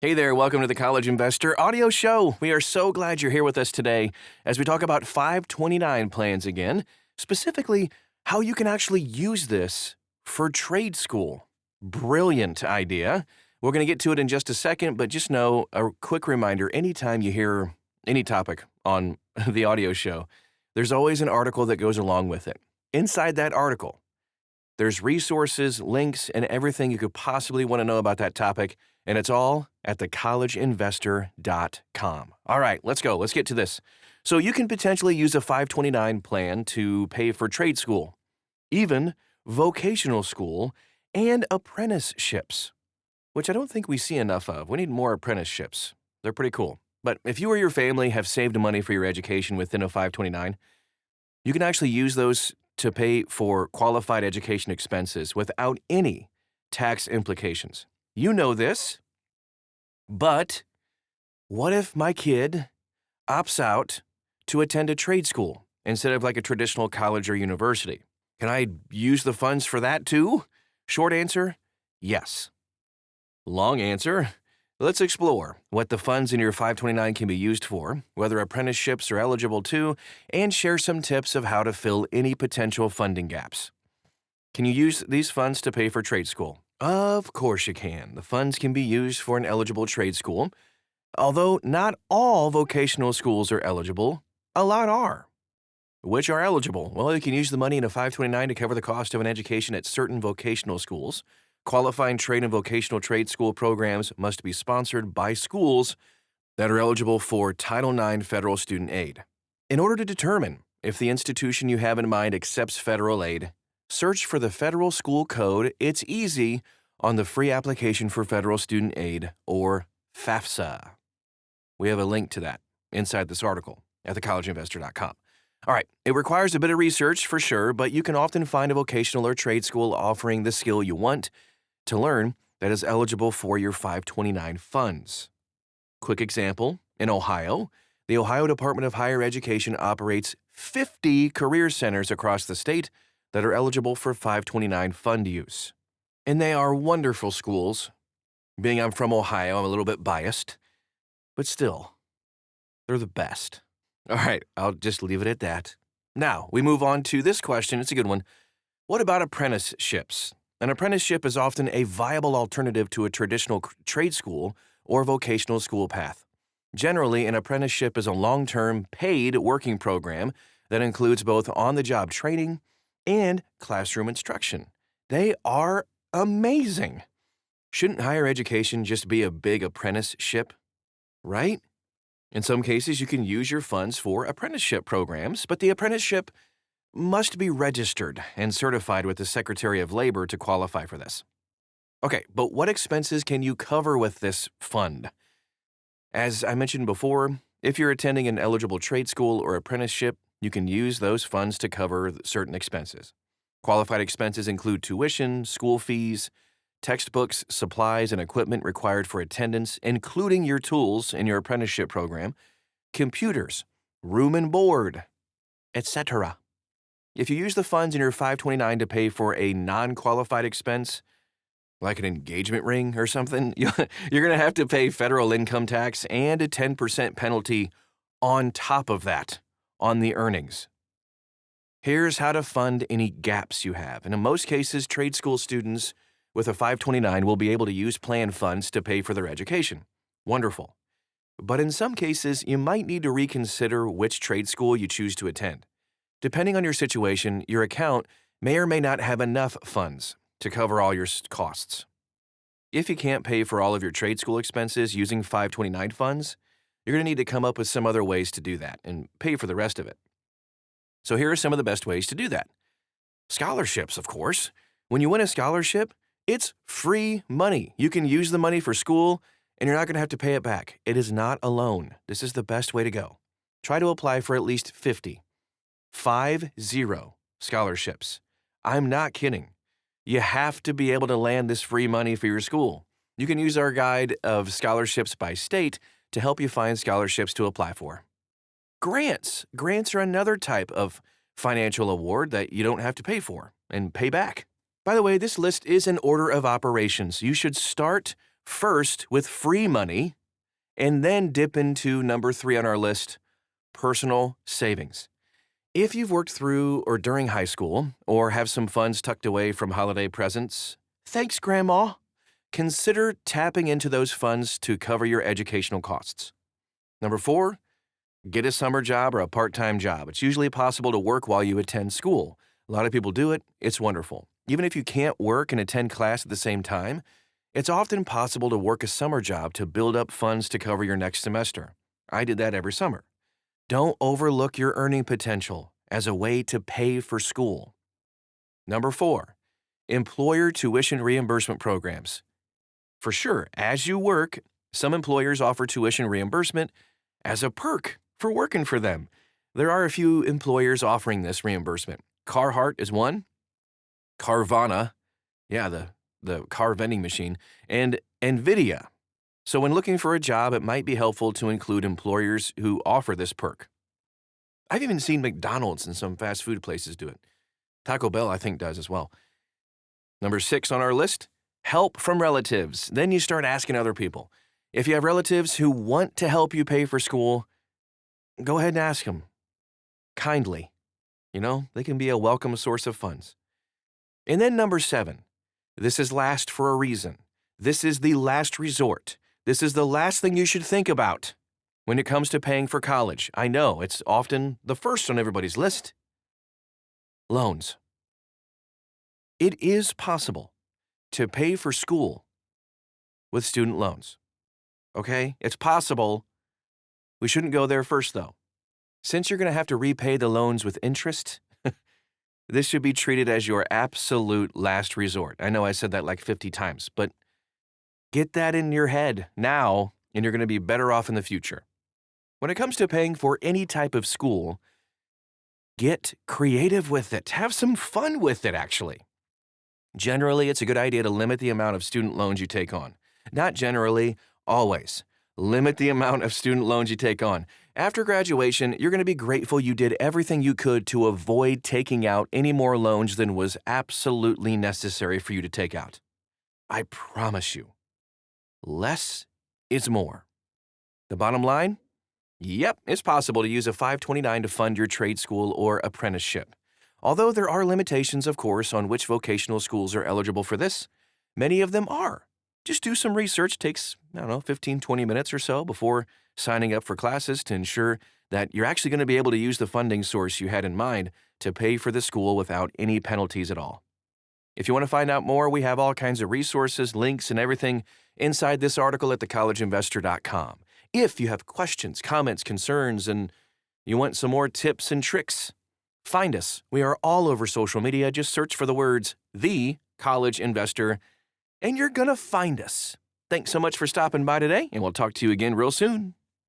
Hey there, welcome to the College Investor Audio Show. We are so glad you're here with us today as we talk about 529 plans again, specifically how you can actually use this for trade school. Brilliant idea. We're going to get to it in just a second, but just know a quick reminder, anytime you hear any topic on the audio show, there's always an article that goes along with it. Inside that article, there's resources, links, and everything you could possibly want to know about that topic, and it's all at thecollegeinvestor.com. All right, let's go. Let's get to this. So you can potentially use a 529 plan to pay for trade school, even vocational school, and apprenticeships, which I don't think we see enough of. We need more apprenticeships. They're pretty cool. But if you or your family have saved money for your education within a 529, you can actually use those to pay for qualified education expenses without any tax implications. You know this, but what if my kid opts out to attend a trade school instead of like a traditional college or university? Can I use the funds for that too? Short answer, yes. Long answer, let's explore what the funds in your 529 can be used for, whether apprenticeships are eligible to, and share some tips of how to fill any potential funding gaps. Can you use these funds to pay for trade school? Of course you can. The funds can be used for an eligible trade school. Although not all vocational schools are eligible, a lot are. Which are eligible? Well, you can use the money in a 529 to cover the cost of an education at certain vocational schools. Qualifying trade and vocational trade school programs must be sponsored by schools that are eligible for Title IX federal student aid. In order to determine if the institution you have in mind accepts federal aid, search for the Federal School Code. It's easy on the Free Application for Federal Student Aid, or FAFSA. We have a link to that inside this article at thecollegeinvestor.com. All right, it requires a bit of research for sure, but you can often find a vocational or trade school offering the skill you want to learn that is eligible for your 529 funds. Quick example, in Ohio, the Ohio Department of Higher Education operates 50 career centers across the state that are eligible for 529 fund use. And they are wonderful schools. Being I'm from Ohio, I'm a little bit biased, but still, they're the best. All right, I'll just leave it at that. Now, we move on to this question. It's a good one. What about apprenticeships? An apprenticeship is often a viable alternative to a traditional trade school or vocational school path. Generally, an apprenticeship is a long-term, paid working program that includes both on-the-job training and classroom instruction. They are amazing. Shouldn't higher education just be a big apprenticeship, right? In some cases, you can use your funds for apprenticeship programs, but the apprenticeship must be registered and certified with the Secretary of Labor to qualify for this. Okay, but what expenses can you cover with this fund? As I mentioned before, if you're attending an eligible trade school or apprenticeship, you can use those funds to cover certain expenses. Qualified expenses include tuition, school fees, textbooks, supplies, and equipment required for attendance, including your tools in your apprenticeship program, computers, room and board, etc. If you use the funds in your 529 to pay for a non-qualified expense, like an engagement ring or something, you're going to have to pay federal income tax and a 10% penalty on top of that on the earnings. Here's how to fund any gaps you have. And in most cases, trade school students with a 529 will be able to use plan funds to pay for their education. Wonderful. But in some cases, you might need to reconsider which trade school you choose to attend. Depending on your situation, your account may or may not have enough funds to cover all your costs. If you can't pay for all of your trade school expenses using 529 funds, you're going to need to come up with some other ways to do that and pay for the rest of it. So here are some of the best ways to do that. Scholarships, of course. When you win a scholarship, it's free money. You can use the money for school, and you're not going to have to pay it back. It is not a loan. This is the best way to go. Try to apply for at least 50 scholarships. I'm not kidding. You have to be able to land this free money for your school. You can use our guide of scholarships by state to help you find scholarships to apply for. Grants. Grants are another type of financial award that you don't have to pay for and pay back. By the way, this list is an order of operations. You should start First with free money, and then dip into number 3 on our list, personal savings. If you've worked through or during high school, or have some funds tucked away from holiday presents, thanks, Grandma. Consider tapping into those funds to cover your educational costs. Number 4, get a summer job or a part-time job. It's usually possible to work while you attend school. A lot of people do it. It's wonderful. Even if you can't work and attend class at the same time, it's often possible to work a summer job to build up funds to cover your next semester. I did that every summer. Don't overlook your earning potential as a way to pay for school. Number 4, employer tuition reimbursement programs. For sure, as you work, some employers offer tuition reimbursement as a perk for working for them. There are a few employers offering this reimbursement. Carhartt is one, Carvana, the car vending machine, and NVIDIA. So when looking for a job, it might be helpful to include employers who offer this perk. I've even seen McDonald's and some fast food places do it. Taco Bell, I think, does as well. Number 6 on our list, help from relatives. Then you start asking other people. If you have relatives who want to help you pay for school, go ahead and ask them. Kindly. They can be a welcome source of funds. And then number 7, this is last for a reason. This is the last resort. This is the last thing you should think about when it comes to paying for college. I know, it's often the first on everybody's list. Loans. It is possible to pay for school with student loans. Okay? It's possible. We shouldn't go there first, though. Since you're going to have to repay the loans with interest, this should be treated as your absolute last resort. I know I said that like 50 times, but get that in your head now, and you're going to be better off in the future. When it comes to paying for any type of school, get creative with it. Have some fun with it, actually. Generally, it's a good idea to limit the amount of student loans you take on. Not generally, always. Limit the amount of student loans you take on. After graduation, you're going to be grateful you did everything you could to avoid taking out any more loans than was absolutely necessary for you to take out. I promise you, less is more. The bottom line? Yep, it's possible to use a 529 to fund your trade school or apprenticeship. Although there are limitations, of course, on which vocational schools are eligible for this, many of them are. Just do some research. Takes, 15, 20 minutes or so before signing up for classes to ensure that you're actually going to be able to use the funding source you had in mind to pay for the school without any penalties at all. If you want to find out more, we have all kinds of resources, links, and everything inside this article at thecollegeinvestor.com. If you have questions, comments, concerns, and you want some more tips and tricks, find us. We are all over social media. Just search for the words The College Investor, and you're going to find us. Thanks so much for stopping by today, and we'll talk to you again real soon.